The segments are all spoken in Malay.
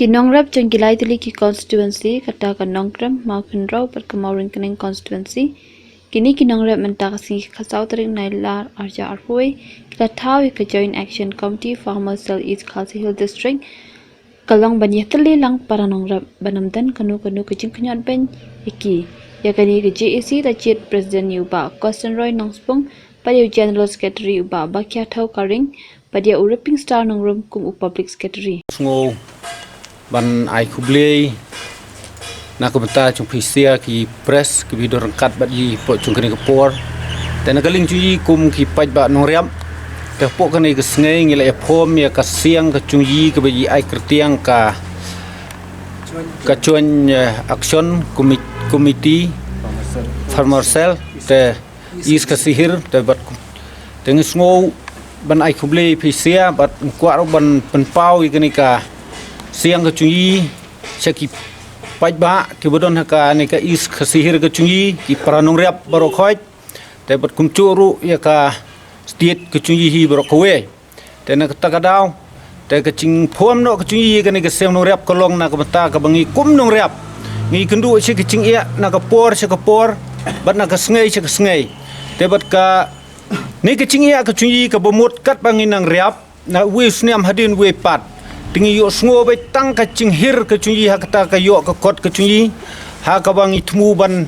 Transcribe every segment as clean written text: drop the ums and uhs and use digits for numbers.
Kinongrap Jangilai Tiliki constituency kata Kanongkram Maukenrau Perkemaurin Kening constituency kini Kinongrap mentakasi Kasautering Nailar Arja Arpoi kita tahu ke Joint Action Committee Farmer Cell East Khalsa Hill District kalong banyak terlilang para nongrap banamdan kanu kecing kenyat ben iki ya kani ke JAC Rajit Presiden Yuba Constant Roy Nongspong pada General Secretary Uba Bakia Tau Karing pada Ureping Star Nongrum kum Public Secretary Ngo ban ai kublei nak benta chung pisia ki press ki video rangkat bat yi po chung kene kepor dan nagaling cui kum ki paj ba noriam te po kene ke sngai ngila e phom ya ka siang ka chung yi ke bi ai kertiang ka chuan action committee farmer cell te is ka sihir te bat te ngo ban ai kublei pisia bat kwa ban penpau kene ka siang ke cungi saki pajba ki bodon ka ne ka is khasihir ke cungi ki pranong rap barokhoi te bat kumchuru ya ka state ke cungi hi barokwe te na ta kadau te ka ching phom no ke cungi ka ne ka sem no rap kolong na ka mata ka bangi kum nong rap ngi kendu che ke ching ya na ka por che ka por bat na ka sngai che ka sngai te bat ka ne ke ching ya ka cungi ka bomut kat bangi nang rap na we sniam hadin we pat tingi yo sngo be tang ka cinghir ka cunyi ha kata ka yo ka kot ka cunyi ha ka bang itmu ban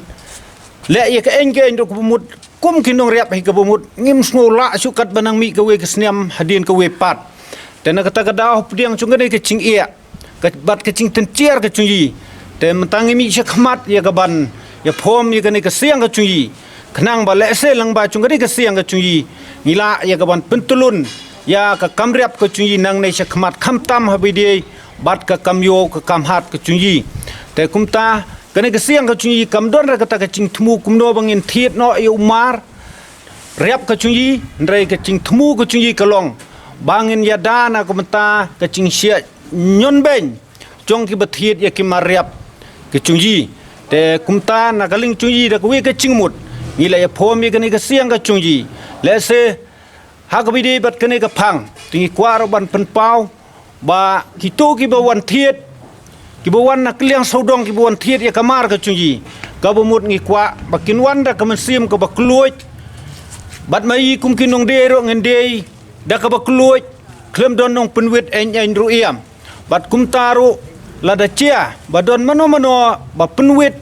le ye ka enge ndok bumut kum kinong riap hi ka bumut ngim sngo la sukat banang mi ka we ka sniam hadin ka we pat ten kata ka daw pdiang chungane ka cing ia ka bat ka cing tencier ka cunyi te mentangi mi se khmat ye ka ban ya phom ye ka ne ka siang ka cunyi khnang ba le se lang ba chungane ka siang ka cunyi ngila ye ka ban pentulun ya ka kamriap ka cunyi nang nei khmat khamtam habidi bat ka kamyo ka kamhat ka cunyi te kumta kane ka siang ka cunyi kamdon ra kata ka cing thmu kumno bangin thiet no e umar riap ka cunyi ndrei ka cing thmu ka cunyi kalong bangin ya dana kumta ka cing sia nyon ben jong ki bathiet ya ki mariap ka cunyi te kumta na kaling cunyi da we ka cingmut ngila ya phomi kane ka siang ka cunyi le se hakabidi bat kene ka phang tingi kwaro ban penpau ba kitu ki bawan thiet ki bawan nak liang saudong ki bawan thiet ya kamar ka chungi ka bomut ngi kwa ba kinwan da ka mensim ka ba kluoj bat mai kum kinong de ro ngendei da ka ba kluoj klem don nong penwit en ruiam bat kum taru lada chia ba don mano ba penwit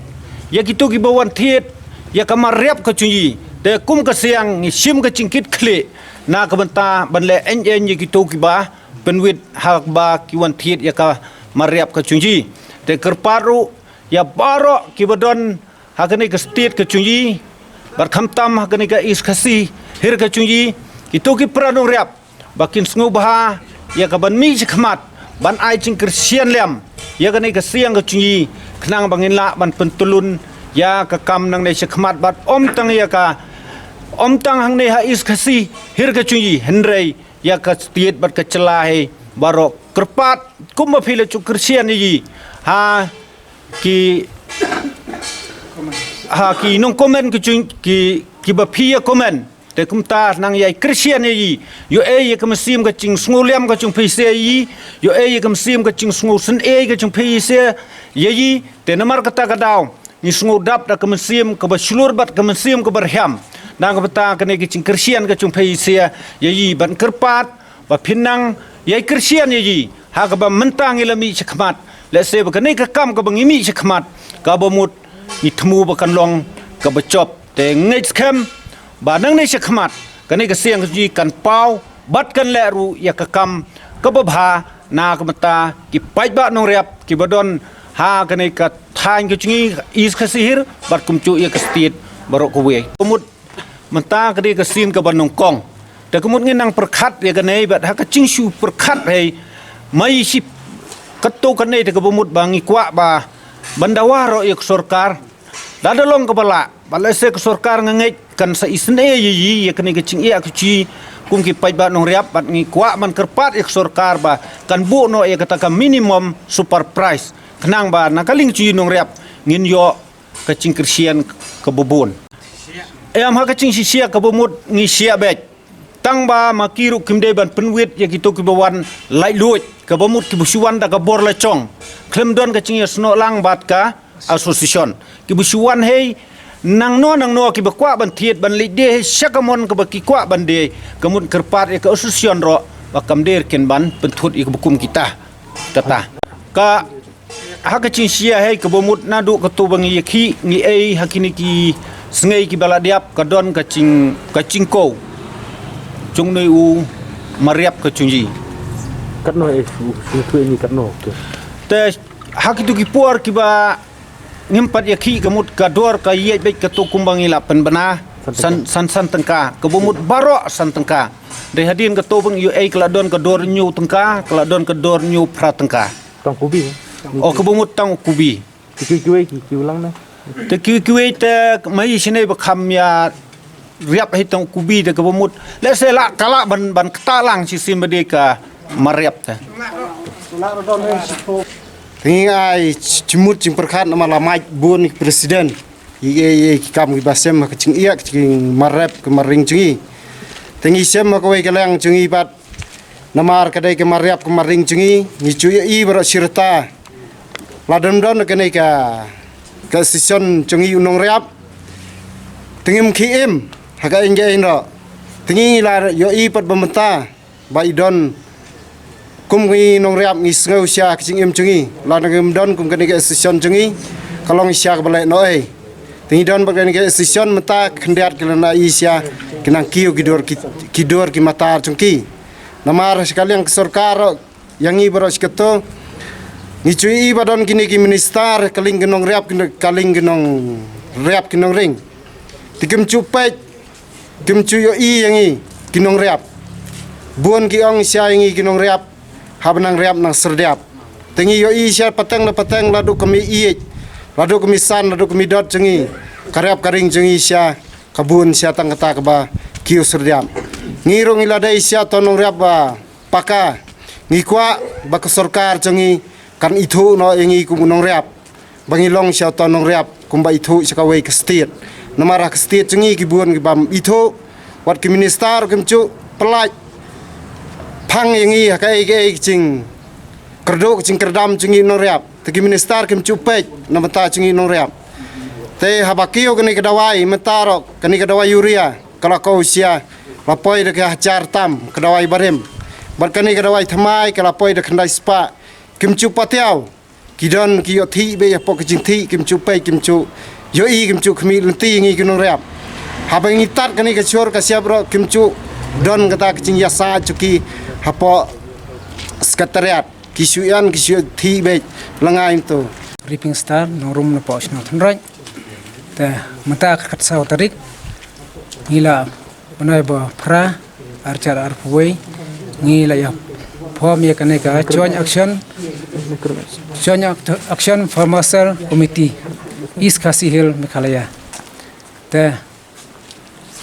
ya kitu ki bawan thiet ya kamar riap ka chungi de kum ka siang ngi sim ka cingkit khle na ka banta banle en ye kitu ki ba penwit hak ba ki wan thiet ya ka mariap ka chunji te kerparu ya baro ki badon hakane ka state ka chunji bar khamtam hakane ka is khasi hir ka chunji kitu ki pranong riap bakin sngu ba ya ka ban mi khmat ban ai ching kristian lem ya kane ka siang ka chunji khnang bangin la ban pentulun ya ka kam nang nei khmat bat om tang ya ka om tang hang ne ha is khasi hir ka chunyi hendrei ya ka state bat ka celahe baro kerpat kum phile chu kristian yi ha ki nong komen ki ba phia komen te kum ta nang yai kristian yi yo e ka masim ka ching sngoliam ka chung phise yi yo e ka masim ka ching sngu sun e ka chung phise yi te namar kata ka daw ni sngu dap da ka masim ka ba shlur bat ka masim ka barham nang bata kene ki cing kristian ka chung phei sia yi ban kerpat ba phinang yai kristian yi ha ka ba mentang ilami chkhmat le se ba kene ka kam ka bangi mi chkhmat ka ba mut ni thmu ba kan long ka ba chop te ngei khem ba nang nei chkhmat kene ka siang ji kan pau bat kan le ru ya ka kam ka ba bha na ka mata ki pai ba nong riap ki badon ha kene ka thain ka chingi is khasihir bat kumchu ya ka state barok ko we mut menta kadi ka sin ka banong kong te kumut nginang perkhat ya ka nei bat ha ka chingshu perkhat hei mai si katto ka nei te ka bumut bangi kwa ba bandawa ro ya sarkar dadalong ka bala bala se ka sarkar ngei kan sa isne yi ya ka nei ka ching ya ka chi kum ki pai ba nong riap bat ngi kwa man kerpat ya sarkar ba kan bu no ya kata ka minimum super price kenang ba nakaling chi nong riap ngin yo ka ching kristian ka bubun em ha ka ching sia ka bumut ngi sia bet tang ba makiru kimde ban penwit ya gitu kibawan lai luit kabamut kibusuan da kabor la chong klem don ka chingi sno lang bat ka association kibusuan hei nang no kibakwa ban thiet ban li de syakamon ka bakikwa ban de kamun kerpat ya ka association ro bakam der ken ban penthut ik bukum kita tata ka haka chin sia hei kabamut nadu katu bangi yakhi ngi ei hakini ki sngai ki baladiap ka don ka ching ko chung nei u mariap ka chungji cắt nó thuê như cắt nó te hakitu ki por ki ba ngimpat ya khi kamut ka dor ka ye be ka to kumbang ila pen bana san tengka ka bomut baro san tengka de hadin ka to bang yu ai kala don ka dor nyu tengka kala don ka dor nyu pra tengka tong kubi o ka bomut tang kubi kiu lang na te ki te mai sine ba kham ya riap hi tang kubi de ka bomut le se la kala ban kta lang si sim de ka mariap ta Ini ai cimut cing perkat nama lamai buan presiden. Ye kam ki basem ka cing iya cing marep ke maring cingi. Tengi sem ka we kelang cingi bat namar kadai ke mariap ke maring cingi ni cuy i ber sirta. Ladon don ke nei ka session cingi unong riap. Tengim kim haga ingge ino. Tengi la yo i pat bementa ba idon kum ngi nong riap ngi ngau sia kicing im chungi la ngem don kum kani ke session chungi kalong sia ke balai noi tingi don bagian ke session mata khendiat ke lana isia kenang kiu kidor ki mata chungki namar sekali yang sarkar yang i baros keto ngi chui badon kini ki minister kaling genong riap kaling genong riap kinong ring tikem cupet kim cuyo i yang i kinong riap buon ki ong sia yang i kinong riap habnang riap nang serdiap tengi yo i sia patang ladu kami i ladu kami san ladu kami dot cengi karyap karing cengi sia kabun sia tang kata ba kiu serdiap ngirong iladai sia tonong riap ba paka ngikwa ba sarkar cengi kan itu no yengi kumunong riap bangilong sia tonong riap kumba itu sia kawai ke state namara ke state cengi kibun kibam itu wat ki minister kemcu pelaj phang yengi kai cing kerdok cing kerdam cingi nong riap teki minister kem cupek namata cingi nong riap te habakio kani kedawai mentarok kani kedawai yuria kalau kau sia lapoi de hajar tam kedawai barem barkani kedawai thamai kalapoi de khandai spa kem cupatiau kidon kiyo thi be pok cing thi kem cupek kem cu yo i kem cu khmi lenti ngi nong riap habangi tat kani ke chor ka siap ro kem cu don kata kecing yasa cuki hapo sekretariat kisuyan thi be langai itu briefing star no room na pos no thanrai te mata khat sa tarik ngila banai ba phra archar arpoi ngila ya form ye kane ka joint action farmer committee East Khasi Hill Meghalaya te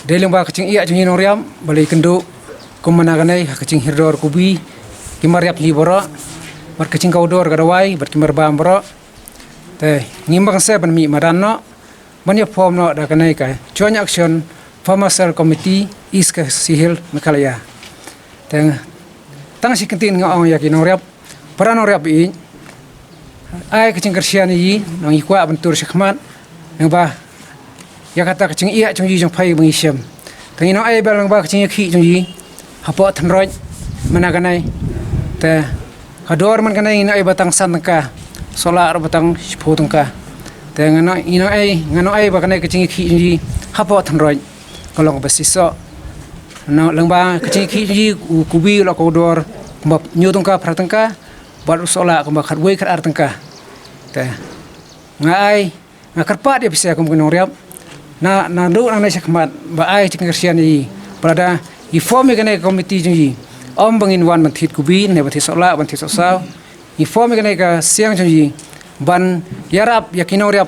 Deling ba kacing iya cing hinoriam balai kendo kumana kanai kacing hirdor kubi kimariap liboro bar kacing kaudor kadawai bar kimar bambro te ngimbang se ban mi madanno manya form no da kanai ka joint action farmer committee East Khasi Hill Meghalaya te tang sikentin ngong ya kinoriap paranoriap i ai kacing kersian yi nang ikwa bentur sekmat nang ba ya kata kecing iya chung yi chung pai bang isem tangi no ai balang ba kecing khi chung yi hapo thanroi mana kanai te kador man kanai ina ai batang san ka solar batang sipo tangka te ngano ai ba kanai kecing khi chung yi hapo thanroi kolong basiso no langba kecing khi chung yi kubi lo kodor mbap nyu tangka pratangka bar sola ko ba khatwei khat ar tangka te ngai ngakarpa dia bisa kum kunong riap na do nang nai sakmat ba ai cing kersian yi pada i form kene komiti ji om bangin wan man thit kubi ne ba thit sola ban thit sosaw i form kene ka siang ji ban yarap yakino riap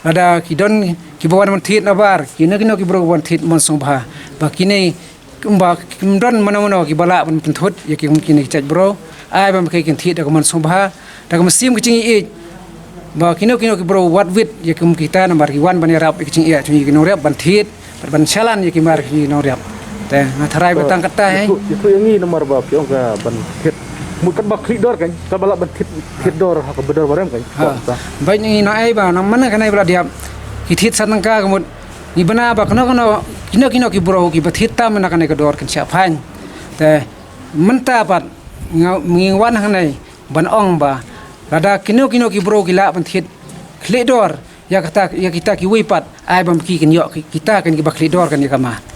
ada kidon kibawan man thit nabar kino ki bro wan thit mon sobha ba kine kumba kimdon mana kibala ban penthut yakim kine chaj bro ai ban kai kin thit da man sobha da kam sim kicing i ba kino ki bro what with yakum kita nomor 1 ban yarap kicing iya chung kino riap ban thit ban chalan yakim mar kino riap te ngathrai batang kata hai itu yang ini nomor berapa yang ke ban hit mungkin bak klidor kan kalau balap ban hit dor hak bedor barem kan baik ni na ai ba nam mana kanai bala dia hit satangka kemud ni bana ba kino ki bro ki bathit ta mana kanai ka dor kan sia phan te menta pat ngingwan hanai ban ong ba rada kino ki bro ki la ban hit klidor ya kita ki wipat ai bam ki kan yo kita kan ki bak klidor kan ya kama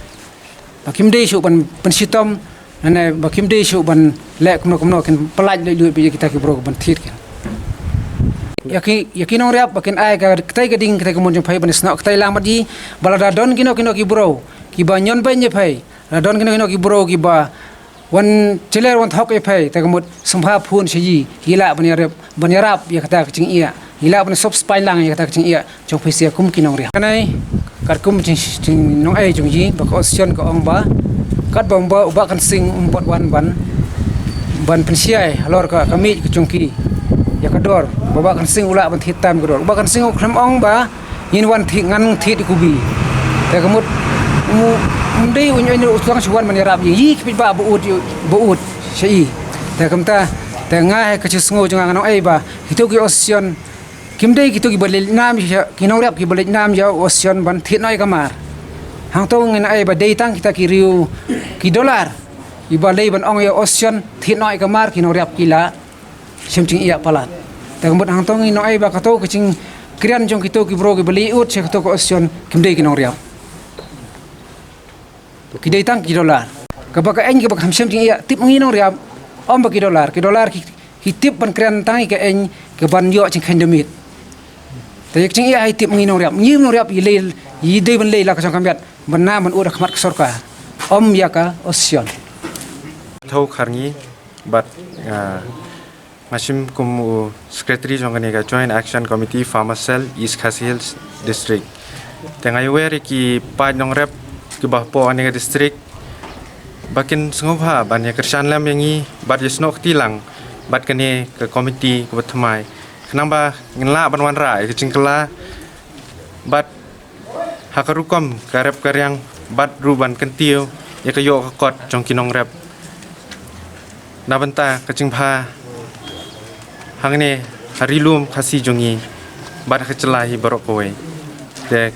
bakim dei su ban pensitom nane bakim dei su ban lek kumno kan pelaj le bi kita ki bro ban thit kan yakin orang riap bakin ai ka ketai gading ketai kemun jong phai ban snok ketai lang madi balada don kino ki bro ki ba nyon ban je phai don kino ki bro ki ba wan cheler wan thok e phai ta kemut sampha phun seji hila ban yarap ya kata kecing iya hila ban sop spine lang ya kata kecing iya jong phai sia kum kinong riap kanai kat kum cing nong ai jong ji ba ko sion ko ong ba kat bang ba uba kan sing umpot wan ban pensiai halor ka kami ke jongki ya kador baba kan sing ula ban hitam kador uba kan sing kram ong ba yin wan thi ngan thi kubi ta kemut mu dei unyo ni usang suan man yarap yi ki ba buut sei ta kamta ta nga he ka chisngo jong ngan ai ba hitu ki osion kim dei ki to ki balil nam ki nong rap ki balil nam ya osion ban thi noi kamar hang to ngin ai ba dei tang kita ki riu ki dolar i ba lei ban ong ya osion thi noi kamar ki nong rap ki la semcing iya palat ta kemut hang to ngin ai ba ka to kicing krian jong ki to ki bro ki bali ut se to ko osion kim dei ki nong rap ki dei tang ki dolar ka ba ka en ki ba ham semcing iya tip ngi nong rap om ba ki dolar ki tip ban krian tang ki en ke ban yo ching khandemit te yek ching iya ai tip ngi nong rap nyim nong rap yi dei ban lei la ka sang kambiat ban na ban udah khamat sorka om ya ka osion thau kharngi but mashim kum secretary jongani ka joint action committee farmer cell east khasi hills district tengai wer ki pa nong rep ki bah po ani district bakin sngobha ban ya kersan lam yangi bat yesnok tilang bat kane ke committee ke bathmai kenamba ngenla ban wan rai ke cingkela bat hakarukom karep karyang bat ruban kentiu ya kayo kot jong kinong rep nabanta kecingpha hangne harilum khasi jongi bat khacelahi borok kowe de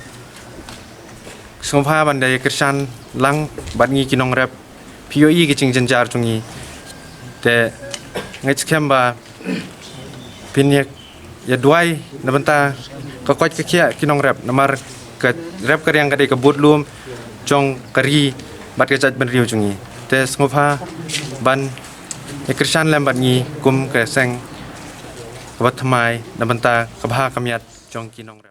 songpha bandai kersan lang bat ngi kinong rep POE kecing jenjar jongi de ngechkemba pinyak ya duai nabanta kakot kekia kinong rep namar ke rep karyang kadai kebut lum jong kari bat kejat ben riu jongi de songpha ban kersan lambat ngi kum ke seng kabat thamai nabanta kabha kamyat jong kinong rep